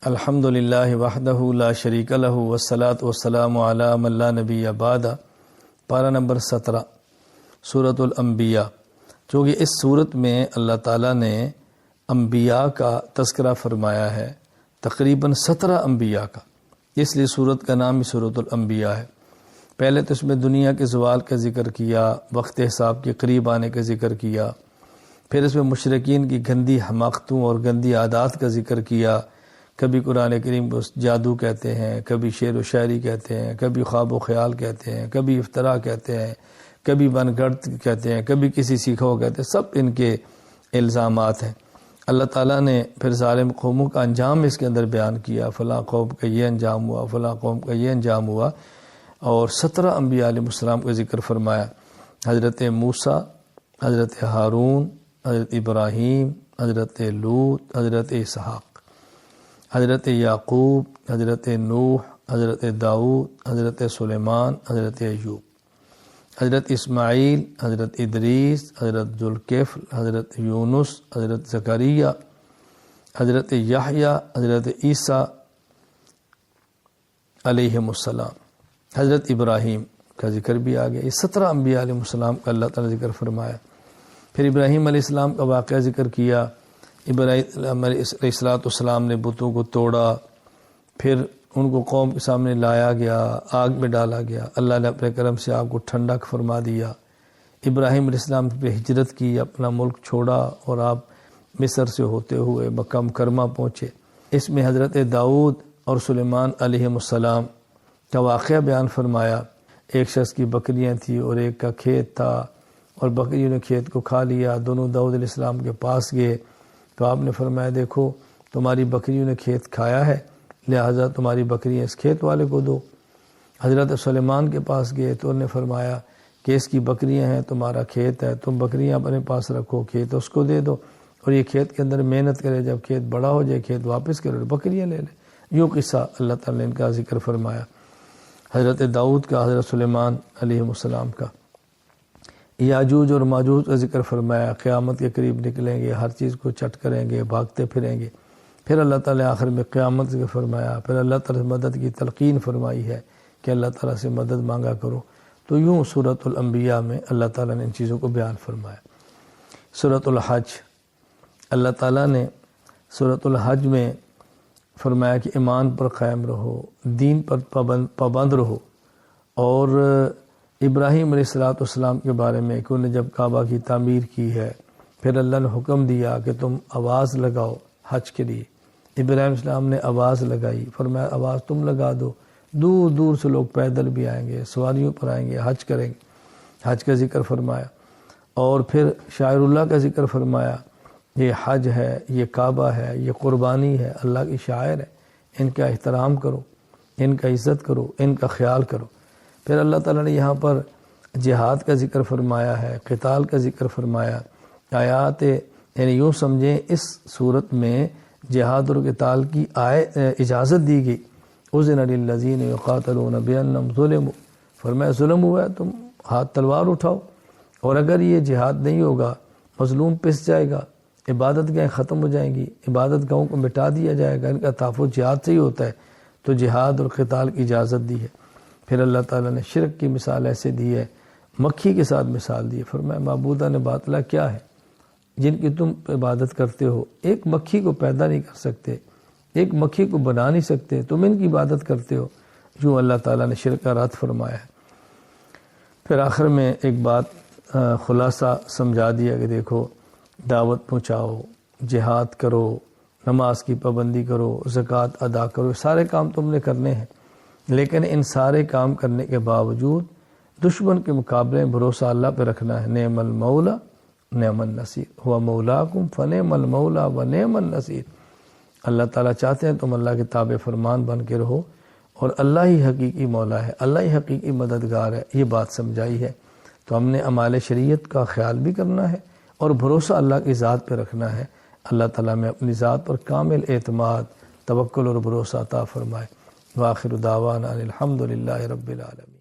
الحمدللہ وحدہ لا شریک لہ والصلاة والسلام علی من لا نبی بعد۔ پارہ نمبر 17 سورۃ الانبیاء۔ چونکہ اس صورت میں اللہ تعالیٰ نے انبیاء کا تذکرہ فرمایا ہے، تقریباً 17 انبیاء کا، اس لیے صورت کا نام ہی سورۃ الانبیاء ہے۔ پہلے تو اس میں دنیا کے زوال کا ذکر کیا، وقت حساب کے قریب آنے کا ذکر کیا، پھر اس میں مشرکین کی گندی حماقتوں اور گندی عادات کا ذکر کیا۔ کبھی قرآن کریم کو جادو کہتے ہیں، کبھی شعر و شاعری کہتے ہیں، کبھی خواب و خیال کہتے ہیں، کبھی افطرا کہتے ہیں، کبھی من گڑت کہتے ہیں، کبھی کسی سیکھو کہتے ہیں، سب ان کے الزامات ہیں۔ اللہ تعالیٰ نے پھر ظالم قوموں کا انجام اس کے اندر بیان کیا، فلاں قوم کا یہ انجام ہوا، فلاں قوم کا یہ انجام ہوا، اور 17 انبیاء علیہ السلام کا ذکر فرمایا۔ حضرت موسیٰ، حضرت ہارون، حضرت ابراہیم، حضرت لوط، حضرت اسحاق، حضرت یعقوب، حضرت نوح، حضرت داؤد، حضرت سلیمان، حضرت ایوب، حضرت اسماعیل، حضرت ادریس، حضرت ذوالکفل، حضرت یونس، حضرت زکریا، حضرت یحییٰ، حضرت عیسیٰ علیہم السلام، حضرت ابراہیم کا ذکر بھی آ گیا۔ یہ 17 انبیاء علیہ السلام کا اللہ تعالیٰ نے ذکر فرمایا۔ پھر ابراہیم علیہ السلام کا واقعہ ذکر کیا۔ ابراہیم علیہ السلام نے بتوں کو توڑا، پھر ان کو قوم کے سامنے لایا گیا، آگ میں ڈالا گیا، اللہ نے اپنے کرم سے آگ کو ٹھنڈا فرما دیا۔ ابراہیم علیہ السلام پہ ہجرت کی، اپنا ملک چھوڑا اور آپ مصر سے ہوتے ہوئے مکہ مکرمہ پہنچے۔ اس میں حضرت داؤد اور سلیمان علیہ السلام کا واقعہ بیان فرمایا۔ ایک شخص کی بکریاں تھیں اور ایک کا کھیت تھا، اور بکریوں نے کھیت کو کھا لیا۔ دونوں داؤد علیہ السلام کے پاس گئے تو آپ نے فرمایا، دیکھو تمہاری بکریوں نے کھیت کھایا ہے، لہٰذا تمہاری بکریاں اس کھیت والے کو دو۔ حضرت سلیمان کے پاس گئے تو انہوں نے فرمایا کہ اس کی بکریاں ہیں، تمہارا کھیت ہے، تم بکریاں اپنے پاس رکھو، کھیت اس کو دے دو، اور یہ کھیت کے اندر محنت کرے، جب کھیت بڑا ہو جائے کھیت واپس کرے، بکریاں لے لے۔ یوں قصہ اللہ تعالیٰ نے ان کا ذکر فرمایا، حضرت داؤد کا، حضرت سلیمان علیہ السلام کا۔ یاجوج اور ماجوج کا ذکر فرمایا، قیامت کے قریب نکلیں گے، ہر چیز کو چٹ کریں گے، بھاگتے پھریں گے۔ پھر اللہ تعالیٰ نے آخر میں قیامت ذکر فرمایا، پھر اللہ تعالیٰ سے مدد کی تلقین فرمائی ہے کہ اللہ تعالیٰ سے مدد مانگا کرو۔ تو یوں سورۃ الانبیاء میں اللہ تعالیٰ نے ان چیزوں کو بیان فرمایا۔ سورۃ الحج، اللہ تعالیٰ نے سورۃ الحج میں فرمایا کہ ایمان پر قائم رہو، دین پر پابند رہو، اور ابراہیم علیہ السلام کے بارے میں کہ انہوں نے جب کعبہ کی تعمیر کی ہے، پھر اللہ نے حکم دیا کہ تم آواز لگاؤ حج کے لیے۔ ابراہیم علیہ السلام نے آواز لگائی، فرمایا آواز تم لگا دو، دور دور سے لوگ پیدل بھی آئیں گے، سواریوں پر آئیں گے، حج کریں گے۔ حج کا ذکر فرمایا، اور پھر شاعر اللہ کا ذکر فرمایا۔ یہ حج ہے، یہ کعبہ ہے، یہ قربانی ہے، اللہ کی شاعر ہے، ان کا احترام کرو، ان کا عزت کرو، ان کا خیال کرو۔ پھر اللہ تعالیٰ نے یہاں پر جہاد کا ذکر فرمایا ہے، قتال کا ذکر فرمایا۔ آیات یعنی یوں سمجھیں اس صورت میں جہاد اور قتال کی اجازت دی گئی۔ اذن للذین یقاتلون بانہم ظلموا، فرمایا ظلم ہوا ہے تم ہاتھ تلوار اٹھاؤ، اور اگر یہ جہاد نہیں ہوگا مظلوم پس جائے گا، عبادت گاہیں ختم ہو جائیں گی، عبادت گاہوں کو مٹا دیا جائے گا، ان کا تحفظ جہاد سے ہی ہوتا ہے، تو جہاد اور قتال کی اجازت دی ہے۔ پھر اللہ تعالیٰ نے شرک کی مثال ایسے دی ہے، مکھی کے ساتھ مثال دی ہے، فرمایا معبودان باطلہ کیا ہے جن کی تم عبادت کرتے ہو، ایک مکھی کو پیدا نہیں کر سکتے، ایک مکھی کو بنا نہیں سکتے، تم ان کی عبادت کرتے ہو۔ یوں اللہ تعالیٰ نے شرک کا رد فرمایا ہے۔ پھر آخر میں ایک بات خلاصہ سمجھا دیا کہ دیکھو دعوت پہنچاؤ، جہاد کرو، نماز کی پابندی کرو، زکوٰۃ ادا کرو، سارے کام تم نے کرنے ہیں، لیکن ان سارے کام کرنے کے باوجود دشمن کے مقابلے بھروسہ اللہ پہ رکھنا ہے۔ نعم المولا نعم النصیر ہوا مولاکم فنعم المولا و نعم النصیر۔ اللہ تعالیٰ چاہتے ہیں تم اللہ کے تابع فرمان بن کے رہو، اور اللہ ہی حقیقی مولا ہے، اللہ ہی حقیقی مددگار ہے، یہ بات سمجھائی ہے۔ تو ہم نے اعمال شریعت کا خیال بھی کرنا ہے اور بھروسہ اللہ کی ذات پہ رکھنا ہے۔ اللہ تعالیٰ میں اپنی ذات پر کامل اعتماد، توکل اور بھروسہ عطا فرمائے۔ وآخر دعوانا الحمدللہ رب العالمین۔